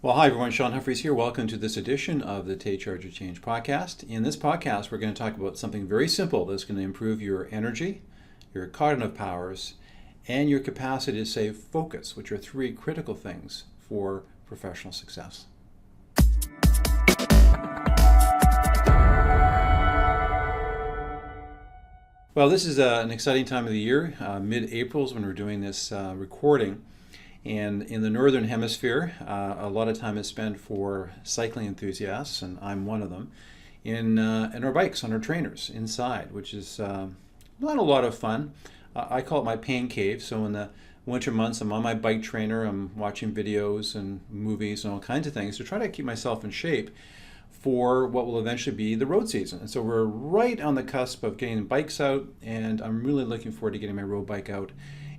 Well, hi everyone, Sean Humphreys here. Welcome to this edition of the Take Charge of Change podcast. In this podcast, we're going to talk about something very simple that's going to improve your energy, your cognitive powers, and your capacity to stay focused, which are three critical things for professional success. Well, this is an exciting time of the year. Mid-April is when we're doing this recording. And in the Northern Hemisphere, a lot of time is spent for cycling enthusiasts, and I'm one of them, in our bikes, on our trainers, inside, which is not a lot of fun. I call it my pain cave. So in the winter months, I'm on my bike trainer, I'm watching videos and movies and all kinds of things to try to keep myself in shape for what will eventually be the road season. And so we're right on the cusp of getting bikes out, and I'm really looking forward to getting my road bike out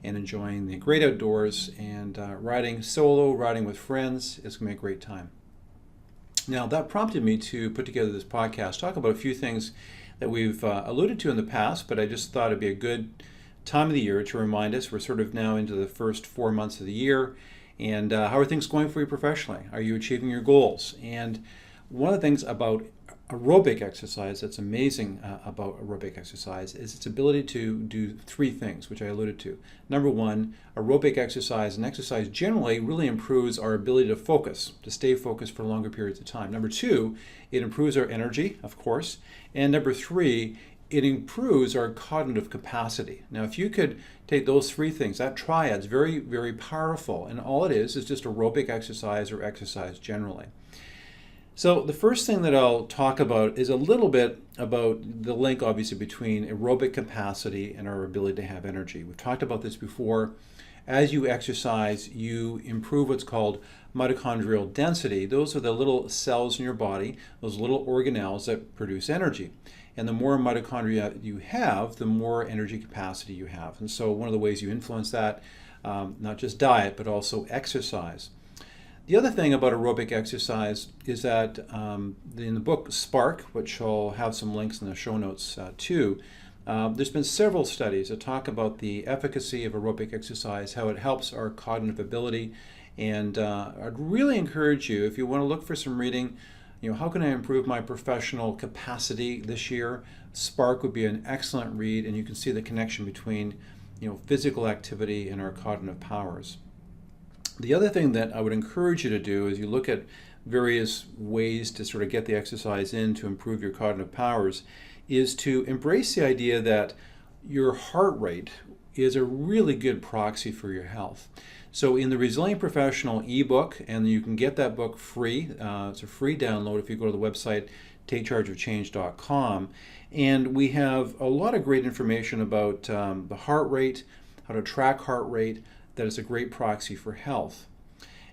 and enjoying the great outdoors and riding solo, riding with friends. It's going to be a great time. Now, that prompted me to put together this podcast, talk about a few things that we've alluded to in the past, but I just thought it'd be a good time of the year to remind us. We're sort of now into the first 4 months of the year, and how are things going for you professionally? Are you achieving your goals? And one of the things about aerobic exercise that's amazing about aerobic exercise is its ability to do three things, which I alluded to. Number one, aerobic exercise and exercise generally really improves our ability to focus, to stay focused for longer periods of time. Number two, it improves our energy, of course. And number three, it improves our cognitive capacity. Now, if you could take those three things, that triad's very, very powerful. And all it is just aerobic exercise or exercise generally. So the first thing that I'll talk about is a little bit about the link, obviously, between aerobic capacity and our ability to have energy. We've talked about this before. As you exercise, you improve what's called mitochondrial density. Those are the little cells in your body, those little organelles that produce energy. And the more mitochondria you have, the more energy capacity you have. And so one of the ways you influence that, not just diet, but also exercise. The other thing about aerobic exercise is that in the book Spark, which I'll have some links in the show notes too, there's been several studies that talk about the efficacy of aerobic exercise, how it helps our cognitive ability. And I'd really encourage you, if you want to look for some reading, how can I improve my professional capacity this year? Spark would be an excellent read, and you can see the connection between physical activity and our cognitive powers. The other thing that I would encourage you to do is you look at various ways to sort of get the exercise in to improve your cognitive powers is to embrace the idea that your heart rate is a really good proxy for your health. So in the Resilient Professional ebook, and you can get that book free, it's a free download if you go to the website takechargeofchange.com, and we have a lot of great information about the heart rate, how to track heart rate, that is a great proxy for health.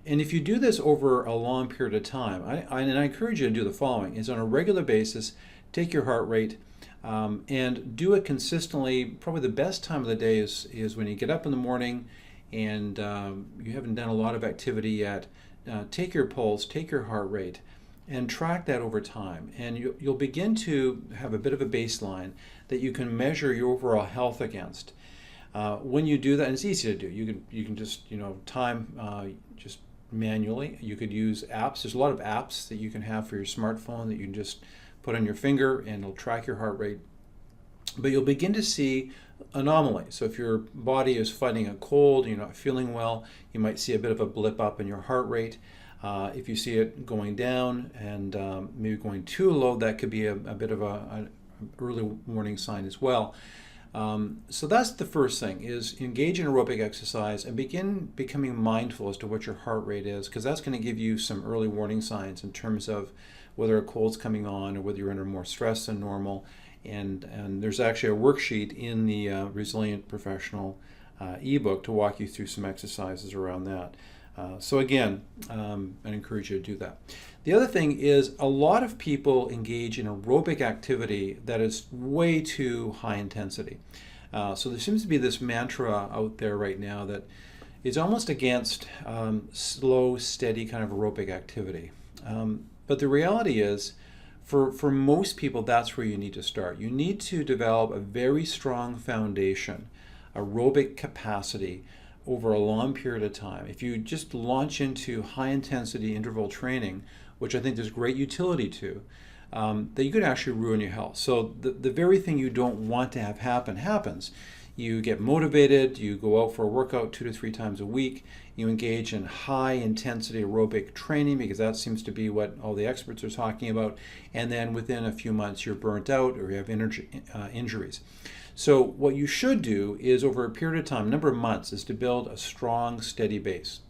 And if you do this over a long period of time, I encourage you to do the following, is on a regular basis, take your heart rate and do it consistently. Probably the best time of the day is when you get up in the morning and you haven't done a lot of activity yet. Take your pulse, take your heart rate, and track that over time. And you'll begin to have a bit of a baseline that you can measure your overall health against. When you do that, and it's easy to do, you can just time just manually. You could use apps. There's a lot of apps that you can have for your smartphone that you can just put on your finger and it'll track your heart rate. But you'll begin to see anomalies. So if your body is fighting a cold, you're not feeling well, you might see a bit of a blip up in your heart rate. If you see it going down and maybe going too low, that could be a bit of an early warning sign as well. So that's the first thing, is engage in aerobic exercise and begin becoming mindful as to what your heart rate is, because that's going to give you some early warning signs in terms of whether a cold's coming on or whether you're under more stress than normal. And there's actually a worksheet in the Resilient Professional ebook to walk you through some exercises around that. So again, I encourage you to do that. The other thing is a lot of people engage in aerobic activity that is way too high intensity. So there seems to be this mantra out there right now that is almost against slow, steady kind of aerobic activity. But the reality is, for most people, that's where you need to start. You need to develop a very strong foundation, aerobic capacity, over a long period of time. If you just launch into high intensity interval training, which I think there's great utility to, that you could actually ruin your health. So the very thing you don't want to have happen happens. You get motivated, you go out for a workout 2 to 3 times a week, you engage in high intensity aerobic training because that seems to be what all the experts are talking about, and then within a few months you're burnt out or you have injuries. So what you should do is over a period of time, a number of months, is to build a strong, steady base.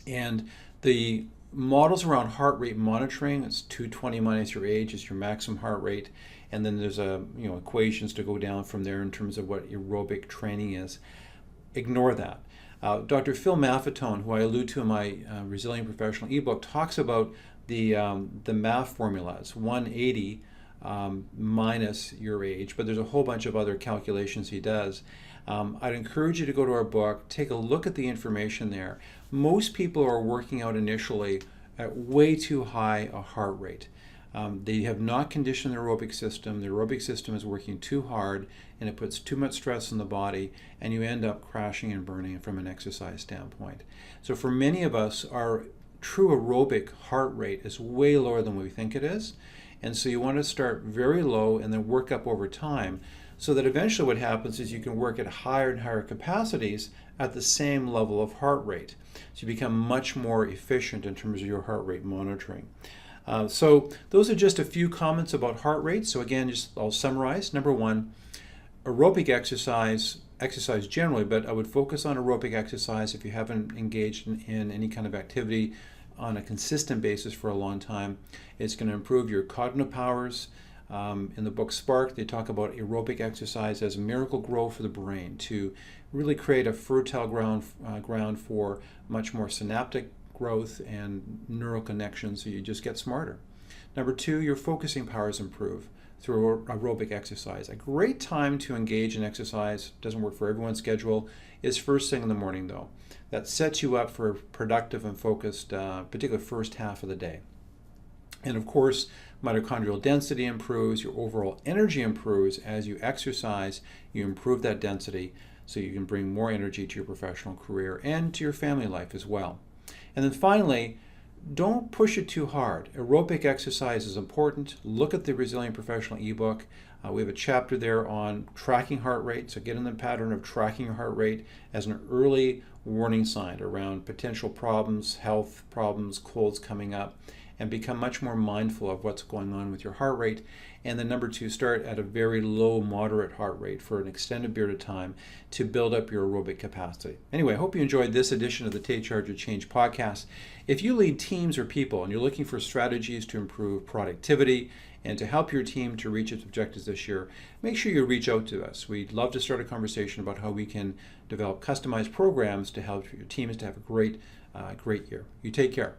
And the models around heart rate monitoring, it's 220 minus your age is your maximum heart rate, and then there's equations to go down from there in terms of what aerobic training is. Ignore that. Dr. Phil Maffetone, who I allude to in my Resilient Professional ebook, talks about the MAF formula. It's 180 minus your age, but there's a whole bunch of other calculations he does. I'd encourage you to go to our book, take a look at the information there. Most people are working out initially at way too high a heart rate. They have not conditioned their aerobic system. The aerobic system is working too hard and it puts too much stress on the body, and you end up crashing and burning from an exercise standpoint. So for many of us, our true aerobic heart rate is way lower than we think it is. And so you want to start very low and then work up over time, so that eventually what happens is you can work at higher and higher capacities at the same level of heart rate. So you become much more efficient in terms of your heart rate monitoring. So those are just a few comments about heart rate. So again, I'll summarize. Number one, aerobic exercise generally, but I would focus on aerobic exercise if you haven't engaged in any kind of activity on a consistent basis for a long time. It's going to improve your cognitive powers. In the book Spark, they talk about aerobic exercise as miracle grow for the brain to really create a fertile ground for much more synaptic growth and neural connections, so you just get smarter. Number two, your focusing powers improve through aerobic exercise. A great time to engage in exercise, doesn't work for everyone's schedule, is first thing in the morning though. That sets you up for a productive and focused, particularly first half of the day. And of course, mitochondrial density improves, your overall energy improves as you exercise, you improve that density so you can bring more energy to your professional career and to your family life as well. And then finally, don't push it too hard. Aerobic exercise is important. Look at the Resilient Professional ebook. We have a chapter there on tracking heart rate, so get in the pattern of tracking your heart rate as an early warning sign around potential problems, health problems, colds coming up, and become much more mindful of what's going on with your heart rate. And then number two, start at a very low, moderate heart rate for an extended period of time to build up your aerobic capacity. Anyway, I hope you enjoyed this edition of the Take Charge or Change podcast. If you lead teams or people and you're looking for strategies to improve productivity and to help your team to reach its objectives this year, make sure you reach out to us. We'd love to start a conversation about how we can develop customized programs to help your teams to have a great year. You take care.